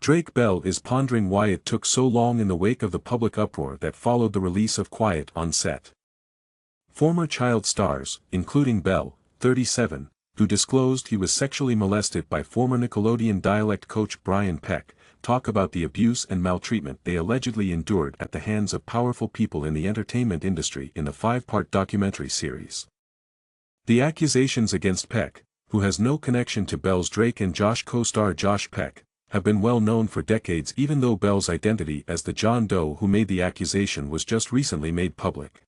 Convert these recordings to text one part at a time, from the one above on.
Drake Bell is pondering why it took so long in the wake of the public uproar that followed the release of Quiet on Set. Former child stars, including Bell, 37, who disclosed he was sexually molested by former Nickelodeon dialect coach Brian Peck, talk about the abuse and maltreatment they allegedly endured at the hands of powerful people in the entertainment industry in the 5-part documentary series. The accusations against Peck, who has no connection to Bell's Drake and Josh co-star Josh Peck, have been well known for decades, even though Bell's identity as the John Doe who made the accusation was just recently made public.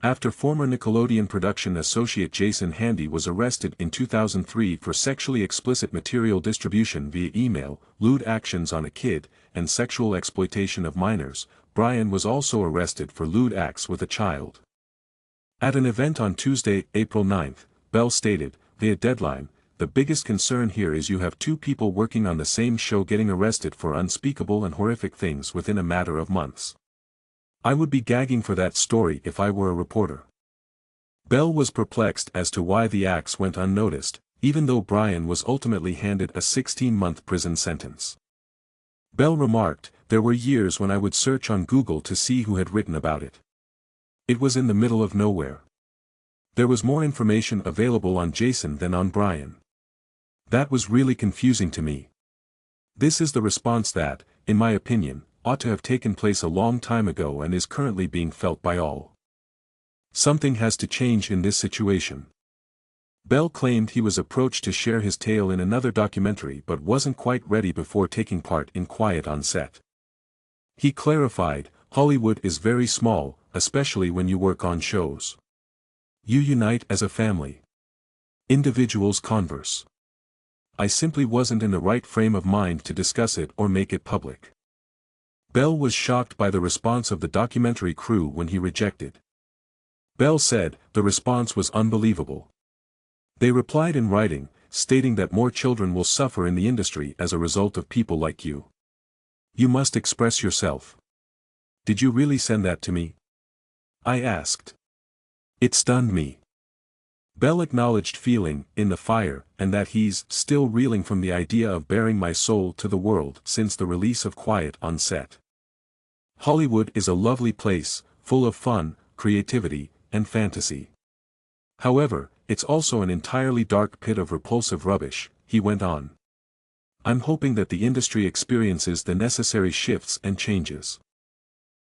After former Nickelodeon production associate Jason Handy was arrested in 2003 for sexually explicit material distribution via email, lewd actions on a kid, and sexual exploitation of minors, Brian was also arrested for lewd acts with a child. At an event on Tuesday, April 9, Bell stated, via Deadline, "The biggest concern here is you have two people working on the same show getting arrested for unspeakable and horrific things within a matter of months. I would be gagging for that story if I were a reporter." Bell was perplexed as to why the acts went unnoticed, even though Brian was ultimately handed a 16-month prison sentence. Bell remarked, "There were years when I would search on Google to see who had written about it. It was in the middle of nowhere. There was more information available on Jason than on Brian. That was really confusing to me. This is the response that, in my opinion, ought to have taken place a long time ago and is currently being felt by all. Something has to change in this situation." Bell claimed he was approached to share his tale in another documentary but wasn't quite ready before taking part in Quiet on Set. He clarified, "Hollywood is very small, especially when you work on shows. You unite as a family. Individuals converse. I simply wasn't in the right frame of mind to discuss it or make it public." Bell was shocked by the response of the documentary crew when he rejected. Bell said, "The response was unbelievable. They replied in writing, stating that more children will suffer in the industry as a result of people like you. You must express yourself. Did you really send that to me?" I asked. "It stunned me." Bell acknowledged feeling in the fire and that he's still reeling from the idea of baring my soul to the world since the release of Quiet on Set. Hollywood is a lovely place, full of fun, creativity, and fantasy. However, it's also an entirely dark pit of repulsive rubbish, he went on. I'm hoping that the industry experiences the necessary shifts and changes.